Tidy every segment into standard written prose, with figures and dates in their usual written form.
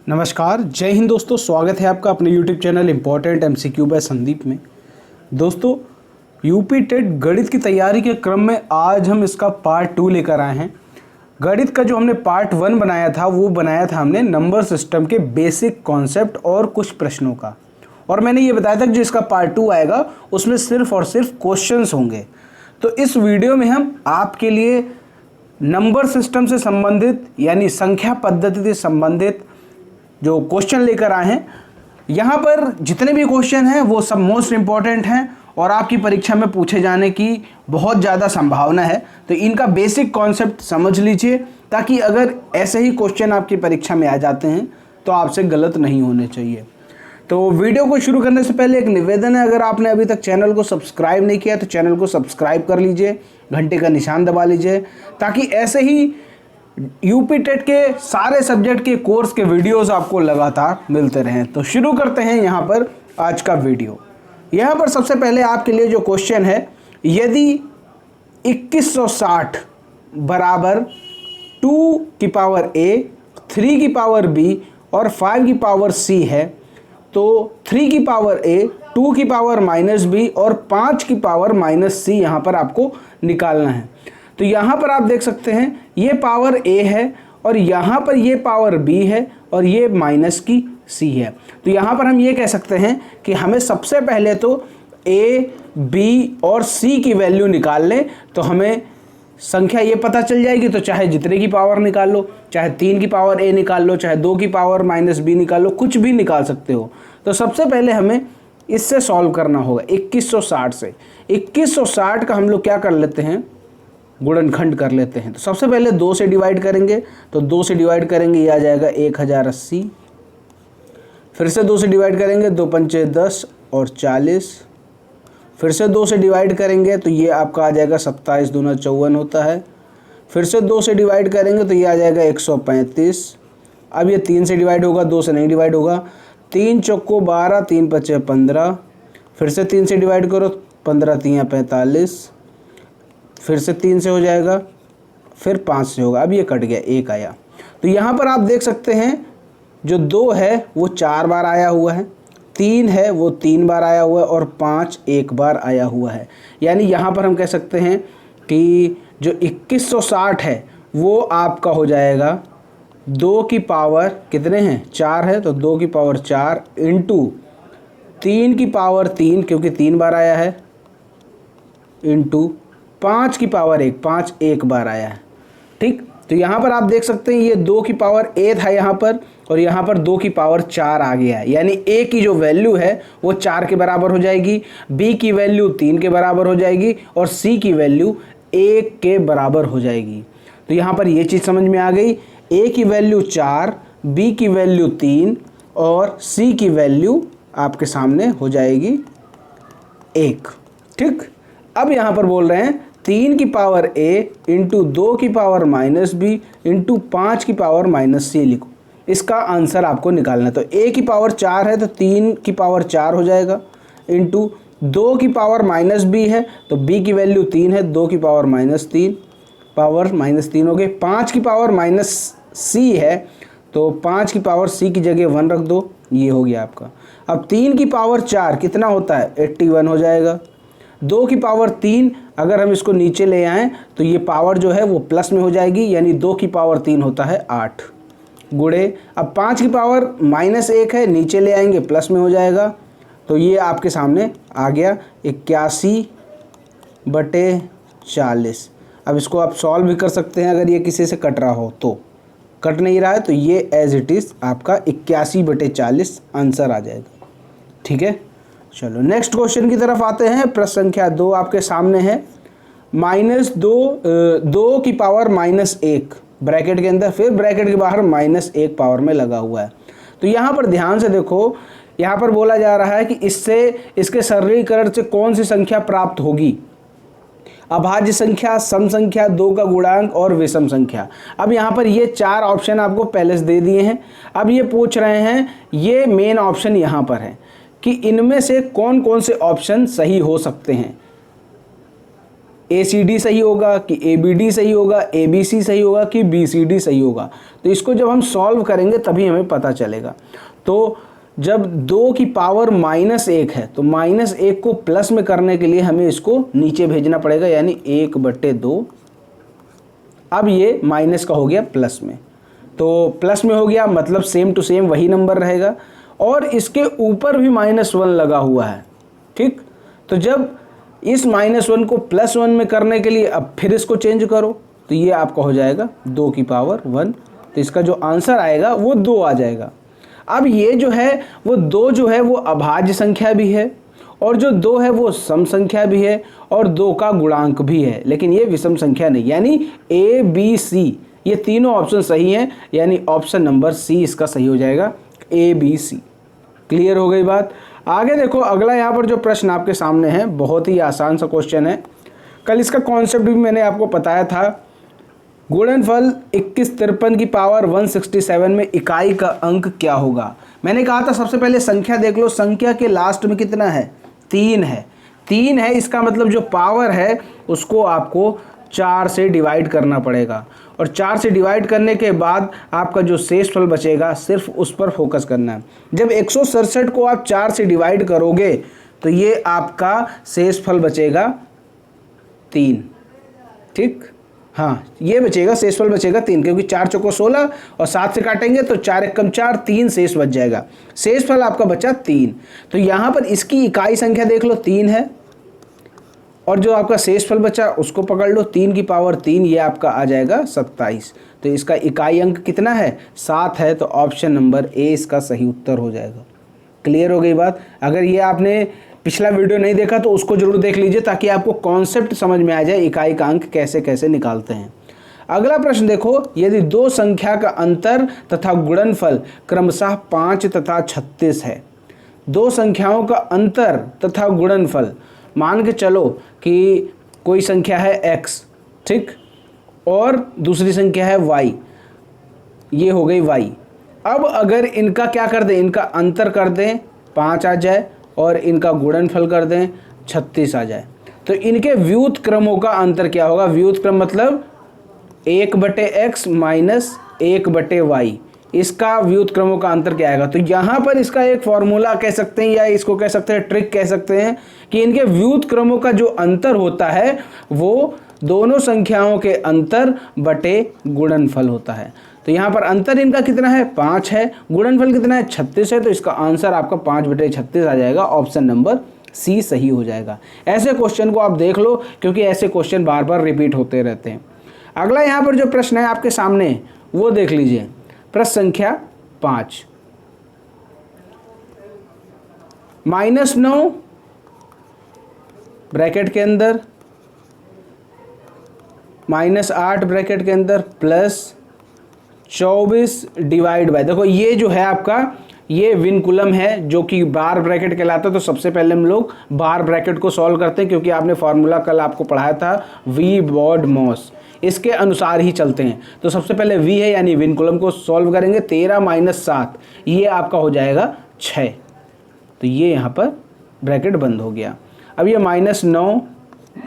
नमस्कार, जय हिंद दोस्तों। स्वागत है आपका अपने YouTube channel important MCQ by Sandeep में। दोस्तों, यूपी टेट गणित की तैयारी के क्रम में आज हम इसका पार्ट 2 लेकर आए हैं। गणित का जो हमने पार्ट 1 बनाया था वो बनाया था हमने नंबर सिस्टम के बेसिक कॉन्सेप्ट और कुछ प्रश्नों का, और मैंने ये बताया था कि जो इसका पार्ट 2 आएगा उसमें सिर्फ और सिर्फ क्वेश्चंस होंगे। तो इस वीडियो में हम आपके लिए नंबर सिस्टम से संबंधित यानी संख्या पद्धति से संबंधित जो क्वेश्चन लेकर आए हैं। यहाँ पर जितने भी क्वेश्चन हैं वो सब मोस्ट इम्पॉर्टेंट हैं और आपकी परीक्षा में पूछे जाने की बहुत ज़्यादा संभावना है। तो इनका बेसिक कॉन्सेप्ट समझ लीजिए ताकि अगर ऐसे ही क्वेश्चन आपकी परीक्षा में आ जाते हैं तो आपसे गलत नहीं होने चाहिए। तो वीडियो को शुरू करने से पहले एक निवेदन है, अगर आपने अभी तक चैनल को सब्सक्राइब नहीं किया तो चैनल को सब्सक्राइब कर लीजिए, घंटे का निशान दबा लीजिए ताकि ऐसे ही यूपी टेट के सारे सब्जेक्ट के कोर्स के वीडियोस आपको लगातार मिलते रहें। तो शुरू करते हैं यहाँ पर आज का वीडियो। यहाँ पर सबसे पहले आपके लिए जो क्वेश्चन है, यदि 2160 बराबर 2 की पावर a, 3 की पावर b और 5 की पावर c है तो 3 की पावर a, 2 की पावर -b और 5 की पावर -c यहाँ पर आपको निकालना है। तो यहाँ पर आप देख सकते हैं ये पावर a है और यहाँ पर ये पावर b है और ये माइनस की c है। तो यहाँ पर हम ये कह सकते हैं कि हमें सबसे पहले तो a, b और c की वैल्यू निकाल लें तो हमें संख्या ये पता चल जाएगी। तो चाहे जितने की पावर निकाल लो, चाहे 3 की पावर a निकाल लो, चाहे 2 की पावर -b निकाल लो, कुछ भी निकाल सकते हो। तो सबसे पहले हमें इससे सॉल्व करना होगा 2160 से। 2160 का हम लोग क्या कर लेते हैं, गुणनखंड कर लेते हैं। तो सबसे पहले 2 से डिवाइड करेंगे, तो 2 से डिवाइड करेंगे ये आ जाएगा 1080। फिर से 2 से डिवाइड करेंगे, 2 पंचे 10 और 40। फिर से 2 से डिवाइड करेंगे तो ये आपका आ जाएगा 27 दूना 54 होता है। फिर से 2 से डिवाइड करेंगे तो ये आ जाएगा 135। अब ये 3 से डिवाइड होगा, 2 से नहीं डिवाइड होगा। 3 चौको 12, 3 पचे 15। फिर से 3 से डिवाइड करो, 15 3 45। फिर से 3 से हो जाएगा, फिर 5 से होगा। अब ये कट गया, 1 आया। तो यहाँ पर आप देख सकते हैं जो 2 है वो 4 बार आया हुआ है, 3 है वो 3 बार आया हुआ है और 5 1 बार आया हुआ है। यानी यहाँ पर हम कह सकते हैं कि जो 2160 है वो आपका हो जाएगा 2 की पावर कितने हैं, 4 है, तो 2 की पावर 4 इंटू 3 की पावर 3 क्योंकि 3 बार आया है, इंटू 5 की पावर 1, 5 1 बार आया है। ठीक, तो यहाँ पर आप देख सकते हैं ये 2 की पावर a था यहाँ पर और यहाँ पर 2 की पावर 4 आ गया है। यानी a की जो वैल्यू है वो 4 के बराबर हो जाएगी, b की वैल्यू 3 के बराबर हो जाएगी और c की वैल्यू 1 के बराबर हो जाएगी। तो यहाँ पर ये चीज़ समझ में आ गई, a की वैल्यू 4, b की वैल्यू 3 और c की वैल्यू आपके सामने हो जाएगी 1। ठीक, अब यहाँ पर बोल रहे हैं 3 की पावर a इंटू 2 की पावर -b इंटू 5 की पावर -c लिखो। इसका आंसर आपको निकालना है। तो a की पावर 4 है तो 3 की पावर 4 हो जाएगा, इंटू 2 की पावर -b है तो b की वैल्यू 3 है, 2 की पावर -3 पावर -3 हो गए। 5 की पावर -c है तो 5 की पावर c की जगह 1 रख दो, ये हो गया आपका। अब 3 की पावर 4 कितना होता है, 81 हो जाएगा। 2 की पावर 3 अगर हम इसको नीचे ले आएँ तो ये पावर जो है वो प्लस में हो जाएगी, यानी 2 की पावर 3 होता है 8 गुणे। अब 5 की पावर -1 है, नीचे ले आएंगे प्लस में हो जाएगा। तो ये आपके सामने आ गया 81/40। अब इसको आप सॉल्व भी कर सकते हैं अगर ये किसी से कट रहा हो तो। कट नहीं रहा है तो ये एज इट इज़ आपका 81/40 आंसर आ जाएगा। ठीक है, चलो नेक्स्ट क्वेश्चन की तरफ आते हैं। प्रश्न संख्या 2 आपके सामने है, -2 की पावर -1 ब्रैकेट के अंदर, फिर ब्रैकेट के बाहर -1 पावर में लगा हुआ है। तो यहाँ पर ध्यान से देखो, यहाँ पर बोला जा रहा है कि इससे इसके सरलीकरण से कौन सी संख्या प्राप्त होगी, अभाज्य संख्या, सम संख्या, 2 का गुणांक और विषम संख्या। अब यहाँ पर ये 4 ऑप्शन आपको पहले से दे दिए हैं। अब ये पूछ रहे हैं, ये मेन ऑप्शन यहाँ पर है कि इनमें से कौन कौन से ऑप्शन सही हो सकते हैं। ACD सही होगा कि ABD सही होगा, ABC सही होगा कि BCD सही होगा। तो इसको जब हम सॉल्व करेंगे तभी हमें पता चलेगा। तो जब 2 की पावर -1 है तो -1 को प्लस में करने के लिए हमें इसको नीचे भेजना पड़ेगा, यानी 1/2। अब ये माइनस का हो गया प्लस में, तो प्लस में हो गया मतलब सेम टू सेम वही नंबर रहेगा, और इसके ऊपर भी -1 लगा हुआ है। ठीक, तो जब इस -1 को +1 में करने के लिए अब फिर इसको चेंज करो तो ये आपका हो जाएगा 2 की पावर 1। तो इसका जो आंसर आएगा वो 2 आ जाएगा। अब ये जो है वो 2 जो है वो अभाज्य संख्या भी है, और जो 2 है वो सम संख्या भी है, और 2 का गुणांक भी है, लेकिन ये विषम संख्या नहीं। यानी ABC ये तीनों ऑप्शन सही हैं, यानी ऑप्शन नंबर C इसका सही हो जाएगा, ABC। क्लियर हो गई बात। आगे देखो अगला यहाँ पर जो प्रश्न आपके सामने है बहुत ही आसान सा क्वेश्चन है। कल इसका कॉन्सेप्ट भी मैंने आपको बताया था। गुणनफल 2153 की पावर 167 में इकाई का अंक क्या होगा। मैंने कहा था सबसे पहले संख्या देख लो, संख्या के लास्ट में कितना है, 3 है। 3 है, इसका मतलब जो पावर है उसको आपको 4 से डिवाइड करना पड़ेगा, और 4 से डिवाइड करने के बाद आपका जो शेषफल बचेगा सिर्फ उस पर फोकस करना है। जब 167 को आप 4 से डिवाइड करोगे तो ये आपका शेषफल बचेगा 3। ठीक, हाँ ये बचेगा, शेषफल बचेगा 3, क्योंकि 4 चौको 16 और 7 से काटेंगे तो 4 एकम 4, 3 शेष बच जाएगा। शेषफल आपका बचा 3। तो यहाँ पर इसकी इकाई संख्या देख लो 3 है, और जो आपका शेषफल बचा उसको पकड़ लो, 3 की पावर 3, ये आपका आ जाएगा 27। तो इसका इकाई अंक कितना है, 7 है। तो ऑप्शन नंबर A इसका सही उत्तर हो जाएगा। क्लियर हो गई बात। अगर ये आपने पिछला वीडियो नहीं देखा तो उसको जरूर देख लीजिए, ताकि आपको कॉन्सेप्ट समझ में आ जाए इकाई का अंक कैसे कैसे निकालते हैं। अगला प्रश्न देखो, यदि 2 संख्या का अंतर तथा गुणनफल क्रमशः 5 तथा 36 है। 2 संख्याओं का अंतर तथा गुणनफल, मान के चलो कि कोई संख्या है x, ठीक, और दूसरी संख्या है y, ये हो गई y। अब अगर इनका क्या कर दें, इनका अंतर कर दें 5 आ जाए, और इनका गुणनफल कर दें 36 आ जाए, तो इनके व्युत क्रमों का अंतर क्या होगा। व्युत क्रम मतलब 1/x माइनस 1/y, इसका व्युत क्रमों का अंतर क्या आएगा। तो यहाँ पर इसका एक फॉर्मूला कह सकते हैं, या इसको कह सकते हैं ट्रिक कह सकते हैं, कि इनके व्युत क्रमों का जो अंतर होता है वो दोनों संख्याओं के अंतर बटे गुणनफल होता है। तो यहाँ पर अंतर इनका कितना है, 5 है, गुणनफल कितना है, 36 है। तो इसका आंसर आपका 5/36 आ जाएगा, ऑप्शन नंबर C सही हो जाएगा। ऐसे क्वेश्चन को आप देख लो, क्योंकि ऐसे क्वेश्चन बार बार रिपीट होते रहते हैं। अगला यहाँ पर जो प्रश्न है आपके सामने वो देख लीजिए, प्रश्न संख्या 5। -9 ब्रैकेट के अंदर, -8 ब्रैकेट के अंदर, +24 डिवाइड बाय, देखो ये जो है आपका ये विनकुलम है जो कि बार ब्रैकेट कहलाता है। तो सबसे पहले हम लोग बार ब्रैकेट को सॉल्व करते हैं, क्योंकि आपने फॉर्मूला कल आपको पढ़ाया था वी बॉड मॉस, इसके अनुसार ही चलते हैं। तो सबसे पहले v है यानी विनकुलम को सॉल्व करेंगे, 13 - 7 ये आपका हो जाएगा 6। तो ये यहाँ पर ब्रैकेट बंद हो गया। अब ये -9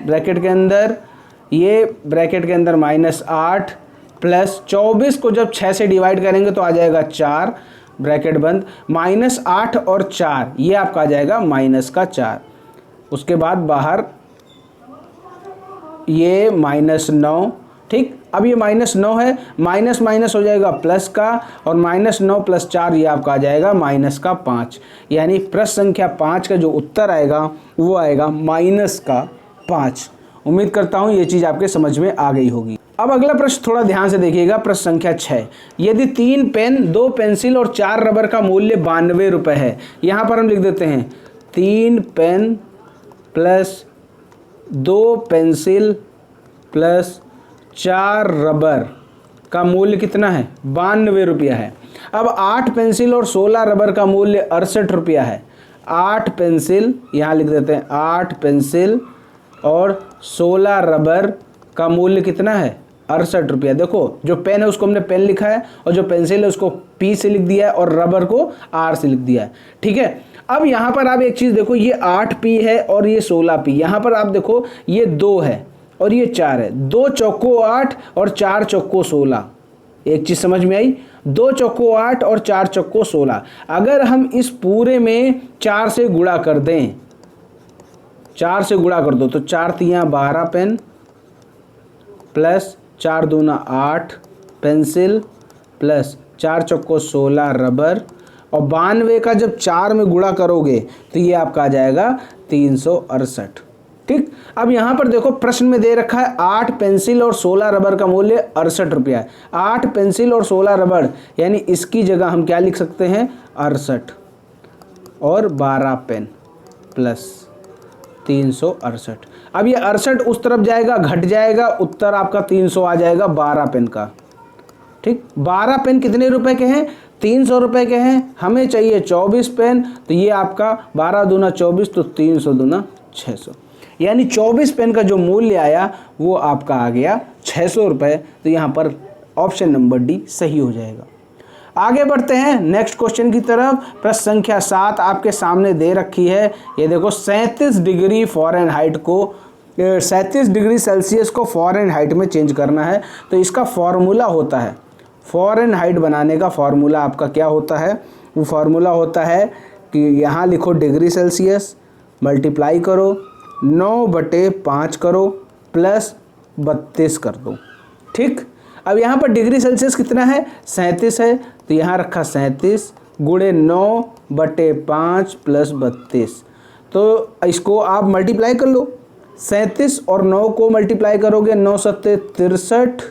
ब्रैकेट के अंदर, ये ब्रैकेट के अंदर -8 प्लस 24 को जब 6 से डिवाइड करेंगे तो आ जाएगा 4, ब्रैकेट बंद, -8 और 4 ये आपका आ जाएगा -4। उसके बाद बाहर ये -9, ठीक। अब ये -9 है, माइनस माइनस हो जाएगा प्लस का, और -9 + 4 ये आपका आ जाएगा -5। यानी प्रश्न संख्या 5 का जो उत्तर आएगा वो आएगा -5। उम्मीद करता हूँ ये चीज़ आपके समझ में आ गई होगी। अब अगला प्रश्न थोड़ा ध्यान से देखिएगा, प्रश्न संख्या 6। यदि 3 पेन, 2 पेंसिल और 4 रबर का मूल्य 92 रुपये है। यहाँ पर हम लिख देते हैं 3 pen plus 2 pencil plus 4 rubber का मूल्य कितना है, 92 रुपया है। अब 8 पेंसिल और 16 रबर का मूल्य 68 रुपया है। 8 पेंसिल, यहाँ लिख देते हैं 8 पेंसिल और 16 रबर का मूल्य कितना है, 68 रुपया। देखो जो पेन है उसको हमने पेन लिखा है, और जो पेंसिल है उसको P से लिख दिया है, और रबर को R से लिख दिया है, ठीक है। अब यहाँ पर आप एक चीज़ देखो, ये 8P है और ये 16P। यहाँ पर आप देखो ये 2 है, और ये 4 है। 2 चौको 8 और 4 चौको 16। एक चीज़ समझ में आई, 2 चौको 8 और 4 चौको 16। अगर हम इस पूरे में 4 से गुणा कर दें, 4 से गुणा कर दो तो 4 तियाँ 12 पेन प्लस 4 दूना 8 पेंसिल प्लस 4 चौको 16 रबर, और 92 का जब 4 में गुणा करोगे तो ये आपका आ जाएगा 368। ठीक, अब यहाँ पर देखो प्रश्न में दे रखा है 8 पेंसिल और 16 रबर का मूल्य 68 रुपया है। 8 पेंसिल और 16 रबर यानी इसकी जगह हम क्या लिख सकते हैं 68, और 12 पेन प्लस 368। अब ये 68 उस तरफ जाएगा, घट जाएगा, उत्तर आपका 300 आ जाएगा 12 पेन का। ठीक, 12 पेन कितने रुपए के हैं 300 रुपए के हैं। हमें चाहिए 24 पेन, तो ये आपका 12 दूना 24 तो 300 दूना 600, यानी 24 पेन का जो मूल्य आया वो आपका आ गया 600 रुपये। तो यहाँ पर ऑप्शन नंबर डी सही हो जाएगा। आगे बढ़ते हैं नेक्स्ट क्वेश्चन की तरफ। प्रश्न संख्या 7 आपके सामने दे रखी है। ये देखो 37 डिग्री फ़ारेनहाइट को 37 डिग्री सेल्सियस को फ़ारेनहाइट में चेंज करना है। तो इसका फॉर्मूला होता है, फ़ारेनहाइट बनाने का फॉर्मूला आपका क्या होता है, वो फार्मूला होता है कि यहाँ लिखो डिग्री सेल्सियस, मल्टीप्लाई करो 9/5 करो प्लस 32 कर दो। ठीक, अब यहाँ पर डिग्री सेल्सियस कितना है 37 है, तो यहाँ रखा 37 गुणे 9/5 प्लस 32। तो इसको आप मल्टीप्लाई कर लो, 37 और 9 को मल्टीप्लाई करोगे 9 सत्ते 63,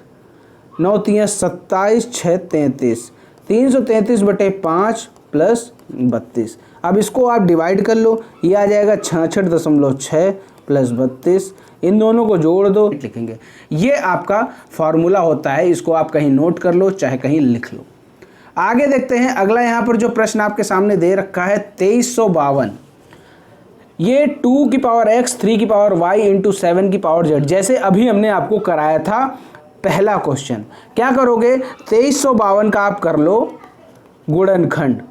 9 तियाँ 27, 6 33, 333/5 प्लस 32। अब इसको आप डिवाइड कर लो, ये आ जाएगा 66.6 प्लस 32। इन दोनों को जोड़ दो, लिखेंगे। ये आपका फार्मूला होता है, इसको आप कहीं नोट कर लो चाहे कहीं लिख लो। आगे देखते हैं अगला। यहाँ पर जो प्रश्न आपके सामने दे रखा है 2352। ये 2 की पावर x 3 की पावर y इंटू 7 की पावर z, जैसे अभी हमने आपको कराया था पहला क्वेश्चन। क्या करोगे 2352 का आप कर लो गुणनखंड।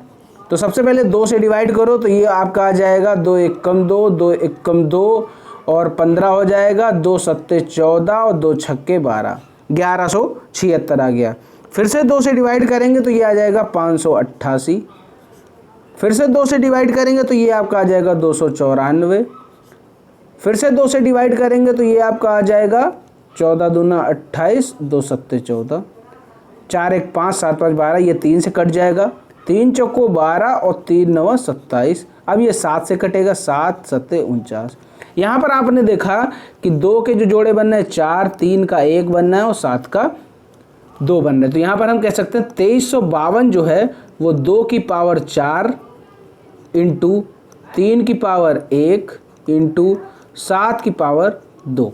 तो सबसे पहले 2 से डिवाइड करो, तो ये आपका आ जाएगा 2 एकम 2, 2 एकम 2 और 15 हो जाएगा, 2 सत्ते 14 और 2 छक्के 12, 1176 आ गया। फिर से 2 से डिवाइड करेंगे तो ये आ जाएगा 588। फिर से 2 से डिवाइड करेंगे तो ये आपका आ जाएगा 294। फिर से 2 से डिवाइड करेंगे तो ये आपका आ जाएगा 14 दूना 28, 2 सत्ते 14, 4 1 5 7 5 12, ये 3 से कट जाएगा, 3 चौको 12 और 3 9 27। अब ये 7 से कटेगा, 7 सत्ते 49। यहाँ पर आपने देखा कि 2 के जो जोड़े बनना है 4, 3 का 1 बनना है और 7 का 2 बनना है। तो यहाँ पर हम कह सकते हैं 2352 जो है वो 2 की पावर 4 इंटू 3 की पावर 1 इंटू 7 की पावर 2।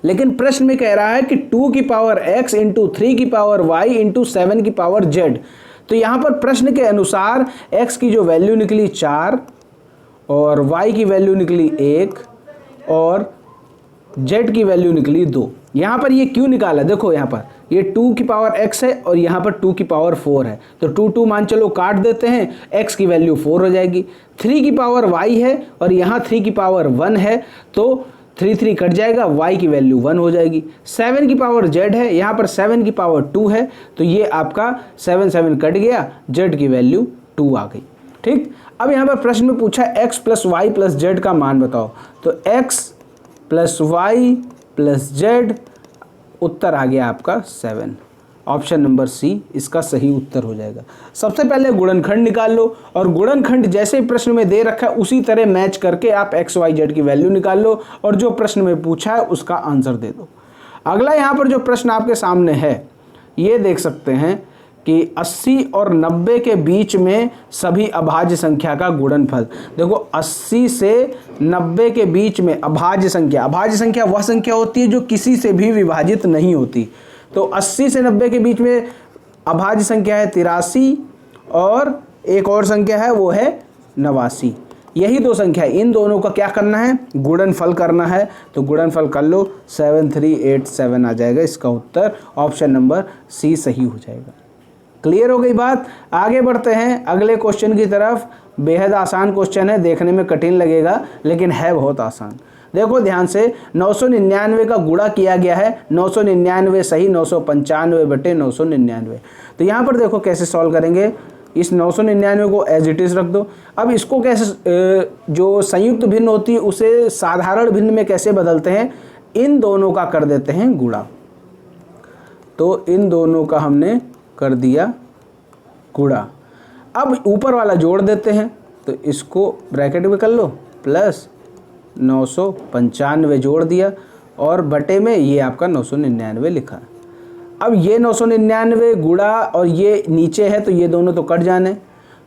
लेकिन प्रश्न में कह रहा है कि 2 की पावर x इंटू 3 की पावर y इंटू 7 की पावर z। तो यहाँ पर प्रश्न के अनुसार x की जो वैल्यू निकली 4 और y की वैल्यू निकली 1 और z की वैल्यू निकली 2। यहाँ पर ये क्यों निकाला, देखो यहाँ पर ये 2 की पावर x है और यहाँ पर 2 की पावर 4 है, तो 2 2 मान चलो काट देते हैं, x की वैल्यू 4 हो जाएगी। 3 की पावर y है और यहाँ 3 की पावर 1 है, तो 3 3 कट जाएगा, y की वैल्यू 1 हो जाएगी। 7 की पावर z है, यहाँ पर 7 की पावर 2 है, तो ये आपका 7 7 कट गया, z की वैल्यू 2 आ गई। ठीक, अब यहाँ पर प्रश्न में पूछा x plus Y plus z का मान बताओ। तो x plus Y plus z, उत्तर आ गया आपका 7। ऑप्शन नंबर सी इसका सही उत्तर हो जाएगा। सबसे पहले गुणनखंड निकाल लो, और गुणनखंड जैसे प्रश्न में दे रखा है उसी तरह मैच करके आप x y z की वैल्यू निकाल लो और जो प्रश्न में पूछा है उसका आंसर दे दो। अगला यहाँ पर जो प्रश्न आपके सामने है ये देख सकते हैं कि 80 और 90 के बीच में सभी अभाज्य संख्या का गुणनफल। देखो 80 से 90 के बीच में अभाज्य संख्या वह संख्या होती है जो किसी से भी विभाजित नहीं होती। तो 80 से 90 के बीच में अभाज्य संख्या है 83 और एक और संख्या है वो है 89। यही दो संख्या, इन दोनों का क्या करना है, गुणनफल करना है। तो गुणनफल कर लो, 7387 आ जाएगा। इसका उत्तर ऑप्शन नंबर सी सही हो जाएगा। क्लियर हो गई बात। आगे बढ़ते हैं अगले क्वेश्चन की तरफ। बेहद आसान क्वेश्चन है, देखने में कठिन लगेगा लेकिन है बहुत आसान। देखो ध्यान से 999 का गुणा किया गया है, 999 सही 995 बटे 999। तो यहाँ पर देखो कैसे सॉल्व करेंगे, इस 999 को एज इट इज़ रख दो। अब इसको कैसे जो संयुक्त भिन्न होती है उसे साधारण भिन्न में कैसे बदलते हैं, इन दोनों का कर देते हैं गुणा। तो इन दोनों का हमने कर दिया गुणा। अब ऊपर वाला जोड़ देते हैं, तो इसको ब्रैकेट में कर लो, प्लस 995 जोड़ दिया और बटे में ये आपका 999 लिखा। अब ये 999 गुणा और ये नीचे है तो ये दोनों तो कट जाने,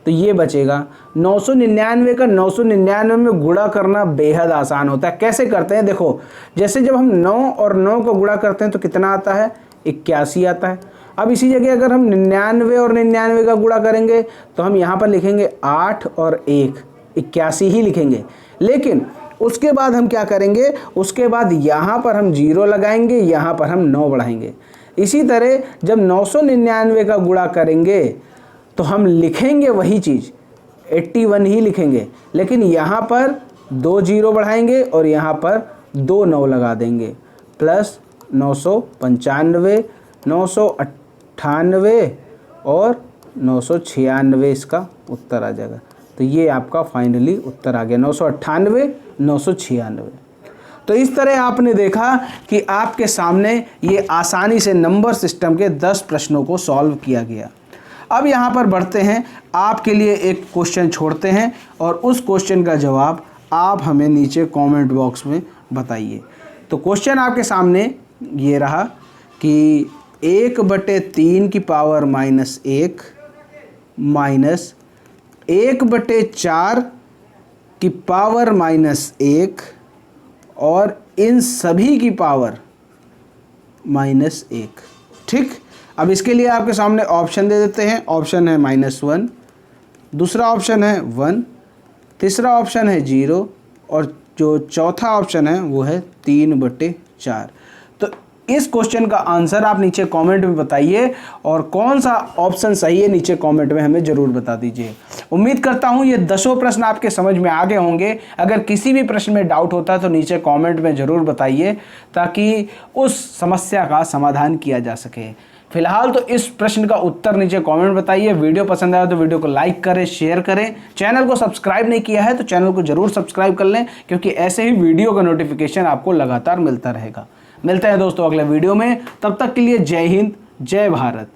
तो ये बचेगा 999 का 999 में गुणा करना बेहद आसान होता है। कैसे करते हैं देखो, जैसे जब हम 9 और 9 को गुणा करते हैं तो कितना आता है, 81 आता है। अब इसी जगह अगर हम 99 और 99 का गुणा करेंगे तो हम यहाँ पर लिखेंगे 8 और 1, 81 ही लिखेंगे। लेकिन उसके बाद हम क्या करेंगे, उसके बाद यहाँ पर हम 0 लगाएंगे, यहाँ पर हम 9 बढ़ाएंगे। इसी तरह जब 999 का गुणा करेंगे तो हम लिखेंगे वही चीज़ 81 ही लिखेंगे, लेकिन यहाँ पर 2 0 बढ़ाएंगे और यहाँ पर 2 9 लगा देंगे, प्लस 995, 998 और 996 इसका उत्तर आ जाएगा। तो ये आपका फाइनली उत्तर आ गया 998, 996। तो इस तरह आपने देखा कि आपके सामने ये आसानी से नंबर सिस्टम के 10 प्रश्नों को सॉल्व किया गया। अब यहाँ पर बढ़ते हैं, आपके लिए एक क्वेश्चन छोड़ते हैं और उस क्वेश्चन का जवाब आप हमें नीचे कमेंट बॉक्स में बताइए। तो क्वेश्चन आपके सामने ये रहा कि 1/3 की पावर -1 माइनस 1/4 की पावर -1 और इन सभी की पावर -1। ठीक, अब इसके लिए आपके सामने ऑप्शन दे देते हैं। ऑप्शन है -1, दूसरा ऑप्शन है 1, तीसरा ऑप्शन है 0 और जो चौथा ऑप्शन है वो है 3/4। तो इस क्वेश्चन का आंसर आप नीचे कमेंट में बताइए और कौन सा ऑप्शन सही है नीचे कमेंट में हमें ज़रूर बता दीजिए। उम्मीद करता हूँ ये 10 प्रश्न आपके समझ में आ गए होंगे। अगर किसी भी प्रश्न में डाउट होता है तो नीचे कमेंट में ज़रूर बताइए ताकि उस समस्या का समाधान किया जा सके। फिलहाल तो इस प्रश्न का उत्तर नीचे कमेंट बताइए। वीडियो पसंद आया तो वीडियो को लाइक करें, शेयर करें। चैनल को सब्सक्राइब नहीं किया है तो चैनल को जरूर सब्सक्राइब कर लें, क्योंकि ऐसे ही वीडियो का नोटिफिकेशन आपको लगातार मिलता रहेगा। मिलते हैं दोस्तों अगले वीडियो में, तब तक के लिए जय हिंद, जय भारत।